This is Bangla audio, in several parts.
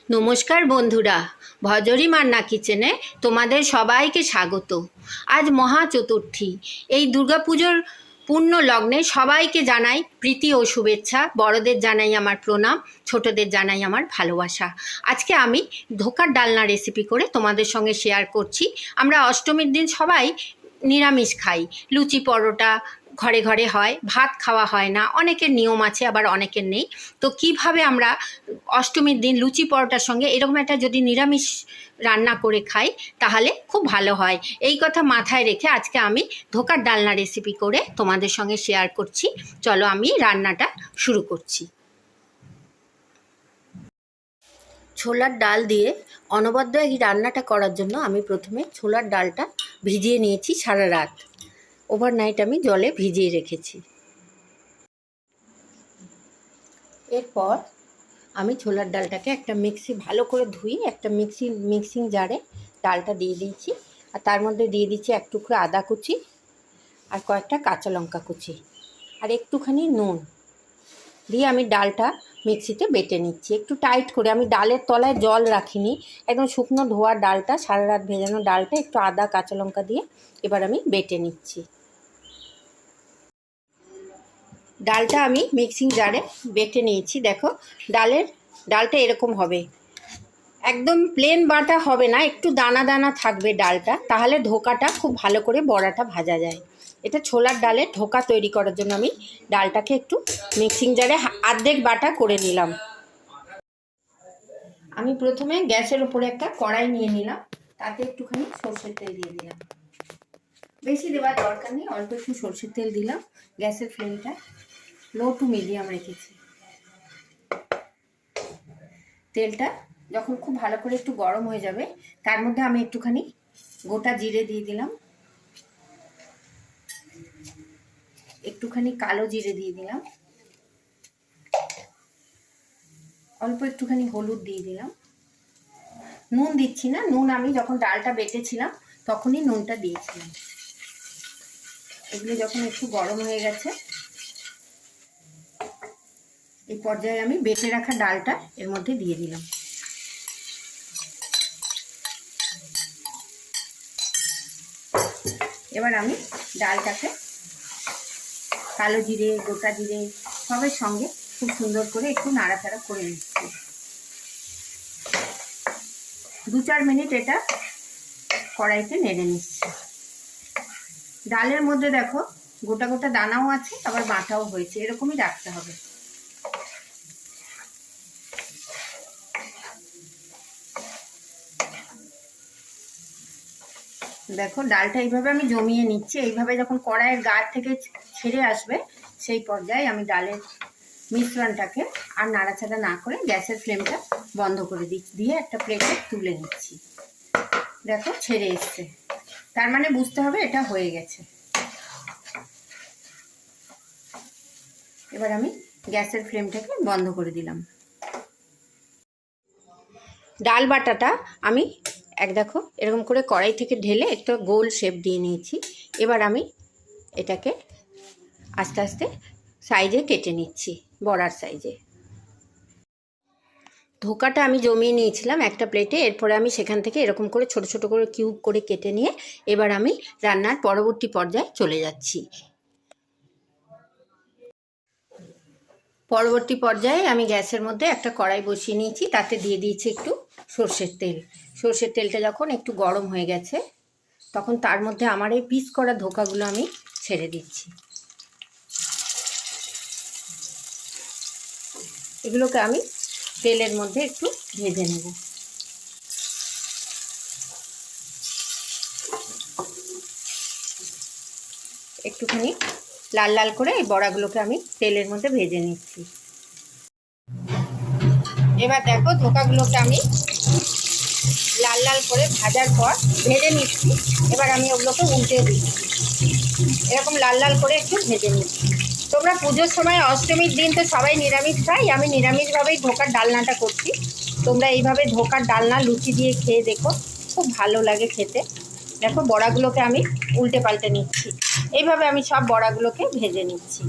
নমস্কার বন্ধুরা, ভজরি মান্না কিচেনে তোমাদের সবাইকে স্বাগত। আজ মহা চতুর্থী। এই দুর্গাপুজোর পূর্ণ লগ্নে সবাইকে জানাই প্রীতি ও শুভেচ্ছা। বড়দের জানাই আমার প্রণাম, ছোটদের জানাই আমার ভালোবাসা। আজকে আমি ধোকার ডালনা রেসিপি করে তোমাদের সঙ্গে শেয়ার করছি। আমরা অষ্টমীর দিন সবাই নিরামিষ খাই, লুচি পরোটা ঘরে ঘরে হয়, ভাত খাওয়া হয় না, অনেকের নিয়ম আছে আবার অনেকের নেই। তো কিভাবে আমরা অষ্টমীর দিন লুচি পরোটার সঙ্গে এরকম একটা যদি নিরামিষ রান্না করে খাই তাহলে খুব ভালো হয়, এই কথা মাথায় রেখে আজকে আমি ধোকার ডালনা রেসিপি করে তোমাদের সঙ্গে শেয়ার করছি। চলো আমি রান্নাটা শুরু করছি। ছোলার ডাল দিয়ে অনবদ্য এই রান্নাটা করার জন্য আমি প্রথমে ছোলার ডালটা ভিজিয়ে নিয়েছি সারা রাত। ওভারনাইট আমি জলে ভিজিয়ে রেখেছি। এরপর আমি ছোলার ডালটাকে একটা ভালো করে ধুই একটা মিক্সিং জারে ডালটা দিয়ে দিয়েছি। আর তার মধ্যে দিয়ে দিচ্ছি এক টুকরো আদা কুচি আর কয়েকটা কাঁচা লঙ্কা কুচি আর একটুখানি নুন দিয়ে আমি ডালটা মিক্সিতে বেটে নিচ্ছি একটু টাইট করে। আমি ডালের তলায় জল রাখিনি, একদম শুকনো ধোয়া ডালটা, সারা রাত ভেজানো ডালটা একটু আদা কাঁচা লঙ্কা দিয়ে এবার আমি বেটে নিচ্ছি। ডালটা আমি মিক্সিং জারে বেটে নিয়েছি। দেখো ডালটা এরকম হবে, একদম প্লেন বাটা হবে না, একটু দানা দানা থাকবে ডালটা, তাহলে ধোকাটা খুব ভালো করে বড়াটা ভাজা যায়। এটা ছোলার ডালের ধোকা তৈরি করার জন্য আমি ডালটাকে একটু মিক্সিং জারে অর্ধেক বাটা করে নিলাম। আমি প্রথমে গ্যাসের উপরে একটা কড়াই নিয়ে নিলাম, তাতে একটুখানি সরষের তেল দিয়ে দিলাম। বেশি দেওয়ার দরকার নেই, অল্প একটু সরষের তেল দিলাম। গ্যাসের ফ্লেমটা লো টু মিডিয়াম রেখেছি। তেলটা যখন খুব ভালো করে একটু গরম হয়ে যাবে তার মধ্যে আমি একটুখানি গোটা জিরে দিয়ে দিলাম, একটুখানি কালো জিরে দিয়ে দিলাম, অল্প একটুখানি হলুদ দিয়ে দিলাম। নুন দিচ্ছি না, নুন আমি যখন ডালটা বেটেছিলাম তখনই নুনটা দিয়েছিলাম। এগুলো যখন একটু গরম হয়ে গেছে এই পর্যায়ে আমি বেটে রাখা ডালটা এর মধ্যে দিয়ে দিলাম। এবার আমি ডালটাকে কালো জিরে গোটা জিরে সবের সঙ্গে খুব সুন্দর করে একটু নাড়াচাড়া করে নিচ্ছি। 2-4 মিনিট এটা কড়াইতে নেড়ে নিচ্ছি। ডালের মধ্যে দেখো গোটা গোটা দানাও আছে আবার বাটাও হয়েছে, এরকমই রাখতে হবে। দেখো ডালটা এইভাবে আমি জমিয়ে নিচ্ছি। এইভাবে যখন কড়াইয়ের গা থেকে ছেড়ে আসবে সেই পর্যায়ে আমি ডালের মিশ্রণটাকে আর নাড়াচাড়া না করে গ্যাসের ফ্লেমটা বন্ধ করে দিচ্ছি, দিয়ে একটা প্লেটে তুলে নিচ্ছি। দেখো ছেড়ে এসছে, তার মানে বুঝতে হবে এটা হয়ে গেছে। এবার আমি গ্যাসের ফ্লেমটাকে বন্ধ করে দিলাম। ডাল বাটাটা আমি দেখো এরকম করে কড়াই থেকে ঢেলে একটা গোল শেপ দিয়ে নিয়েছি। এবার আমি এটাকে আস্তে আস্তে সাইজে কেটে নিচ্ছি, বড়ার সাইজে। ধোকাটা আমি জমিয়ে নিয়েছিলাম একটা প্লেটে, এরপরে আমি সেখান থেকে এরকম করে ছোট ছোট করে কিউব করে কেটে নিয়ে এবার আমি রান্নার পরবর্তী পর্যায়ে চলে যাচ্ছি। পরবর্তী পর্যায়ে আমি গ্যাসের মধ্যে একটা কড়াই বসিয়ে নিয়েছি, তাতে দিয়ে দিয়েছি একটু সর্ষের তেল। সর্ষের তেলটা যখন একটু গরম হয়ে গেছে তখন তার মধ্যে আমার এই পিস করা ধোকাগুলো আমি ছেড়ে দিচ্ছি। এগুলোকে আমি তেলের মধ্যে একটু ভেজে নেব। একটুখানি লাল লাল করে এই বড়াগুলোকে আমি তেলের মধ্যে ভেজে নিচ্ছি। এবার দেখো ধোকাগুলোকে আমি লাল লাল করে ভাজার পর ভেজে নিচ্ছি। এবার আমি ওগুলোকে উল্টে দিচ্ছি, এরকম লাল লাল করে একটু ভেজে নিচ্ছি। তোমরা পুজোর সময় অষ্টমীর দিন তো সবাই নিরামিষ খাই, আমি নিরামিষভাবেই ধোকার ডালনাটা করছি। তোমরা এইভাবে ধোকার ডালনা লুচি দিয়ে খেয়ে দেখো, খুব ভালো লাগে খেতে। দেখো বড়াগুলোকে আমি উল্টে পাল্টে নিচ্ছি, এইভাবে আমি সব বড়াগুলোকে ভেজে নিচ্ছি।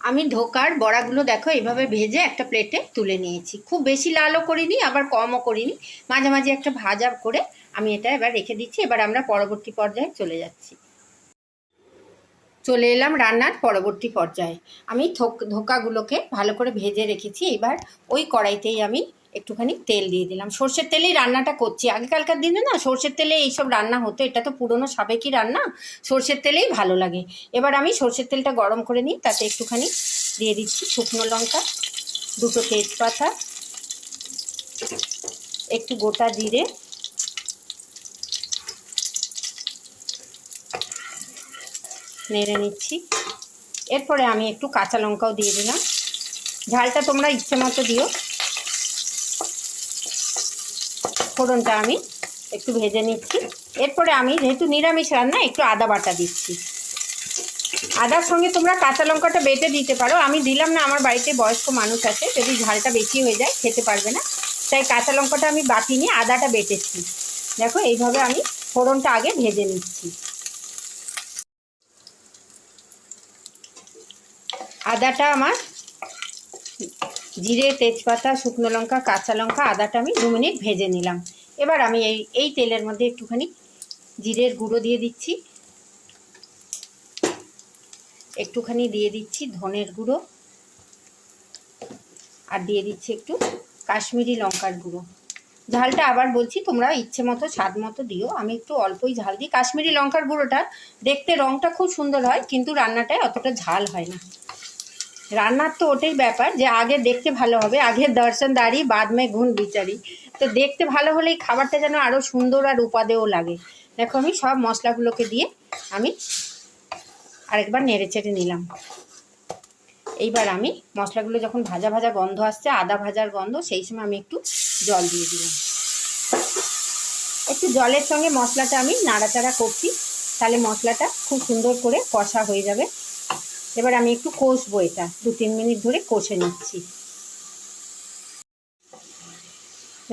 আমি ধোকার বড়াগুলো দেখো এইভাবে ভেজে একটা প্লেটে তুলে নিয়েছি। খুব বেশি লালও করিনি আবার কমও করিনি, মাঝামাঝি একটা ভাজা করে আমি এটা এবার রেখে দিচ্ছি। এবার আমরা পরবর্তী পর্যায়ে চলে যাচ্ছি। চলে এলাম রান্নার পরবর্তী পর্যায়ে। আমি ধোকাগুলোকে ভালো করে ভেজে রেখেছি। এবার ওই কড়াইতেই আমি একটুখানি তেল দিয়ে দিলাম। সর্ষের তেলেই রান্নাটা করছি। আগেকালকার দিনে না সর্ষের তেলে এইসব রান্না হতো, এটা তো পুরনো সাবেকি রান্না, সর্ষের তেলেই ভালো লাগে। এবার আমি সর্ষের তেলটা গরম করে নিই, তাতে একটুখানি দিয়ে দিচ্ছি শুকনো লঙ্কা, দুটো তেজপাতা, একটু গোটা জিরে, নেড়ে নিচ্ছি। এরপরে আমি একটু কাঁচা লঙ্কাও দিয়ে দিলাম। ঝালটা তোমরা ইচ্ছে মতো দিও। ফোড়নটা আমি একটু ভেজে নিচ্ছি। এরপরে আমি যেহেতু নিরামিষ রান্না একটু আদা বাটা দিচ্ছি। আদার সঙ্গে তোমরা কাঁচা লঙ্কাটা বেটে দিতে পারো, আমি দিলাম না, আমার বাড়িতে বয়স্ক মানুষ আছে, যদি ঝালটা বেশি হয়ে যায় খেতে পারবে না, তাই কাঁচা লঙ্কাটা আমি বাটিনি, আদাটা বেটেছি। দেখো এইভাবে আমি ফোড়নটা আগে ভেজে নিচ্ছি। আদাটা আমার, জিরে, তেজপাতা, শুকনো লঙ্কা, কাঁচা লঙ্কা, আদাটা আমি 2 মিনিট ভেজে নিলাম। এবার আমি এই তেলের মধ্যে একটুখানি জিরের গুঁড়ো দিয়ে দিচ্ছি, একটুখানি দিয়ে দিচ্ছি ধনের গুঁড়ো, আর দিয়ে দিচ্ছি একটু কাশ্মীরি লঙ্কার গুঁড়ো। ঝালটা আবার বলছি তোমরা ইচ্ছে মতো স্বাদ মতো দিও, আমি একটু অল্পই ঝাল দিই। কাশ্মীরি লঙ্কার গুঁড়োটা দেখতে রঙটা খুব সুন্দর হয়, কিন্তু রান্নাটায় অতটা ঝাল হয় না। রান্নার তো ওটাই ব্যাপার যে আগে দেখতে ভালো হবে, আগে দর্শনদারি বাদ মে গুণ বিচারি। তো দেখতে ভালো হলেই খাবারটা যেন আরও সুন্দর আর উপাদেয় লাগে। দেখো আমি সব মশলাগুলোকে দিয়ে আমি আরেকবার নেড়ে চেড়ে নিলাম। এইবার আমি মশলাগুলো যখন ভাজা ভাজা গন্ধ আসছে, আদা ভাজার গন্ধ, সেই সময় আমি একটু জল দিয়ে দিলাম। একটু জলের সঙ্গে মশলাটা আমি নাড়াচাড়া করছি, তাহলে মশলাটা খুব সুন্দর করে কষা হয়ে যাবে। এবার আমি একটু কষবো, এটা 2-3 মিনিট ধরে কষে নিচ্ছি।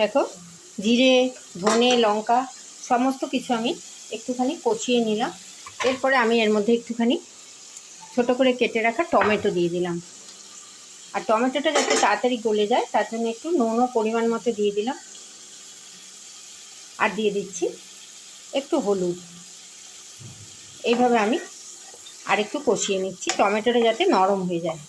দেখো জিরে, ধনে, লঙ্কা সমস্ত কিছু আমি একটুখানি কষিয়ে নিলাম। এরপরে আমি এর মধ্যে একটুখানি ছোট করে কেটে রাখা টমেটো দিয়ে দিলাম। আর টমেটোটা যাতে তাড়াতাড়ি গলে যায় তার জন্য একটু নুনও পরিমাণ মতো দিয়ে দিলাম। আর দিয়ে দিচ্ছি একটু হলুদ। এইভাবে আমি আর একটু কষিয়ে নিচ্ছি, টমেটোটা যাতে নরম হয়ে যায়।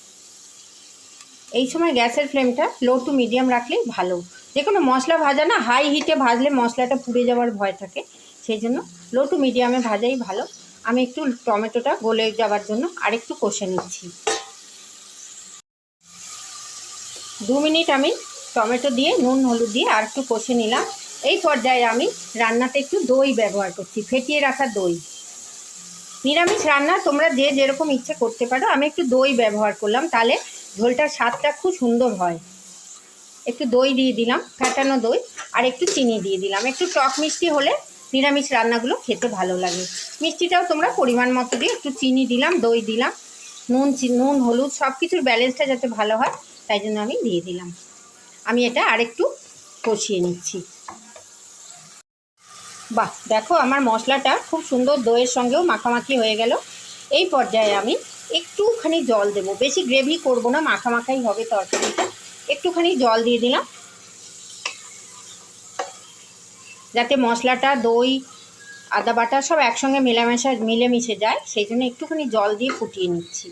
এই সময় গ্যাসের ফ্লেমটা লো টু মিডিয়াম রাখলেই ভালো। যে কোনো মশলা ভাজা না হাই হিটে ভাজলে মশলাটা পুড়ে যাওয়ার ভয় থাকে, সেই জন্য লো টু মিডিয়ামে ভাজাই ভালো। আমি একটু টমেটোটা গলে যাওয়ার জন্য আরেকটু কষে নিচ্ছি। 2 মিনিট আমি টমেটো দিয়ে নুন হলুদ দিয়ে আর একটু কষে নিলাম। এই পর্যায়ে আমি রান্নাতে একটু দই ব্যবহার করছি, ফেটিয়ে রাখা দই। নিরামিষ রান্না তোমরা যে যেরকম ইচ্ছে করতে পারো, আমি একটু দই ব্যবহার করলাম, তাহলে ঝোলটার স্বাদটা খুব সুন্দর হয়। একটু দই দিয়ে দিলাম, ফ্যাটানো দই, আর একটু চিনি দিয়ে দিলাম। একটু টক মিষ্টি হলে নিরামিষ রান্নাগুলো খেতে ভালো লাগে। মিষ্টিটাও তোমরা পরিমাণ মতো দিয়ে, একটু চিনি দিলাম, দই দিলাম, নুন হলুদ সব কিছুর ব্যালেন্সটা যাতে ভালো হয় তাই জন্য আমি দিয়ে দিলাম। আমি এটা আরেকটু কষিয়ে নিচ্ছি। বাহ, দেখো আমার মশলাটা খুব সুন্দর দইয়ের সঙ্গেও মাখামাখি হয়ে গেল। এই পর্যায়ে আমি একটুখানি জল দেবো, বেশি গ্রেভি করব না, মাখামাখাই হবে তরকারিটা। একটুখানি জল দিয়ে দিলাম যাতে মশলাটা, দই, আদা বাটা সব একসঙ্গে মিলেমিশে যায়, সেই জন্য একটুখানি জল দিয়ে ফুটিয়ে নিচ্ছি।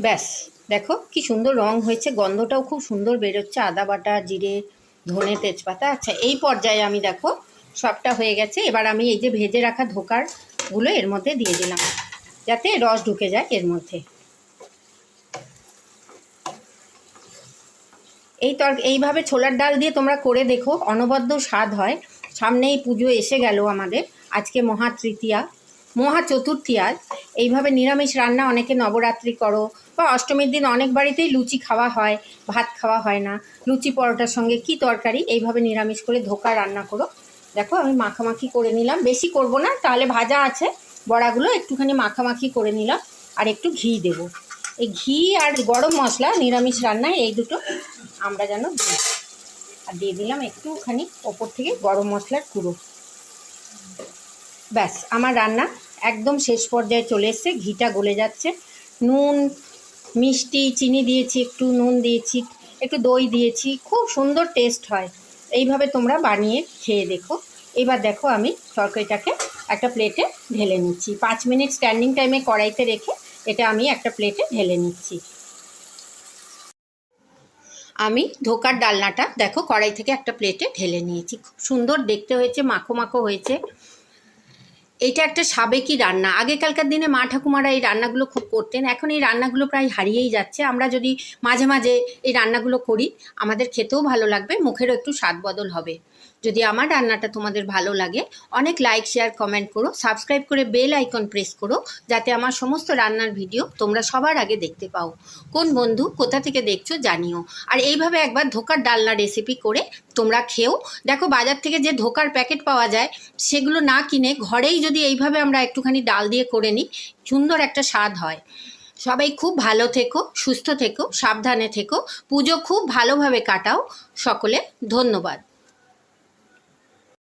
ব্যাস, দেখো কি সুন্দর রং হয়েছে, গন্ধটাও খুব সুন্দর বেরোচ্ছে, আদা বাটা, জিরে, ধনে, তেজপাতা। আচ্ছা, এই পর্যায়ে আমি দেখো সবটা হয়ে গেছে। এবার আমি এই যে ভেজে রাখা ধোকারগুলো এর মধ্যে দিয়ে দিলাম, যাতে রস ঢুকে যায় এর মধ্যে। এইভাবে ছোলার ডাল দিয়ে তোমরা করে দেখো, অনবদ্য স্বাদ হয়। সামনেই পুজো এসে গেল আমাদের, আজকে মহাতৃতীয়া, মহা চতুর্থী আজ। এইভাবে নিরামিষ রান্না অনেকে নবরাত্রি করো, বা অষ্টমীর দিন অনেক বাড়িতেই লুচি খাওয়া হয়, ভাত খাওয়া হয় না, লুচি পরোটার সঙ্গে কি তরকারি, এইভাবে নিরামিষ করে ধোকা রান্না করো। দেখো আমি মাখামাখি করে নিলাম, বেশি করব না, তাহলে ভাজা আছে বড়াগুলো, একটুখানি মাখামাখি করে নিলাম। আর একটু ঘি দেব, এই ঘি আর গরম মশলা নিরামিষ রান্নায় এই দুটো আমরা যেন দিই। আর দিয়ে দিলাম একটুখানি ওপর থেকে গরম মশলার গুঁড়ো। ব্যাস, আমার রান্না একদম শেষ পর্যায়ে চলে এসছে, ঘিটা গলে যাচ্ছে। নুন, মিষ্টি, চিনি দিয়েছি, একটু নুন দিয়েছি, একটু দই দিয়েছি, খুব সুন্দর টেস্ট হয়। এইভাবে তোমরা বানিয়ে খেয়ে দেখো। এবার দেখো আমি তরকারিটাকে একটা প্লেটে ঢেলে নিচ্ছি। 5 মিনিট স্ট্যান্ডিং টাইমে কড়াইতে রেখে এটা আমি একটা প্লেটে ঢেলে নিচ্ছি। আমি ধোকার ডালনাটা দেখো কড়াই থেকে একটা প্লেটে ঢেলে নিয়েছি। খুব সুন্দর দেখতে হয়েছে, মাখো মাখো হয়েছে। এটা একটা সাবেকি রান্না। আগেকালকার দিনে মা ঠাকুমারা এই রান্নাগুলো খুব করতেন, এখন এই রান্নাগুলো প্রায় হারিয়েই যাচ্ছে। আমরা যদি মাঝে মাঝে এই রান্নাগুলো করি, আমাদের খেতেও ভালো লাগবে, মুখেরও একটু স্বাদ বদল হবে। যদি আমার রান্নাটা তোমাদের ভালো লাগে, অনেক লাইক, শেয়ার, কমেন্ট করো, সাবস্ক্রাইব করে বেল আইকন প্রেস করো, যাতে আমার সমস্ত রান্নার ভিডিও তোমরা সবার আগে দেখতে পাও। কোন বন্ধু কোথা থেকে দেখছো জানিও। আর এইভাবে একবার ধোকার ডালনা রেসিপি করে তোমরা খেও। দেখো বাজার থেকে যে ধোকার প্যাকেট পাওয়া যায়, সেগুলো না কিনে ঘরেই যদি এইভাবে আমরা একটুখানি ডাল দিয়ে করে নিই, সুন্দর একটা স্বাদ হয়। সবাই খুব ভালো থেকো, সুস্থ থেকো, সাবধানে থেকো, পুজো খুব ভালোভাবে কাটাও। সকলে ধন্যবাদ।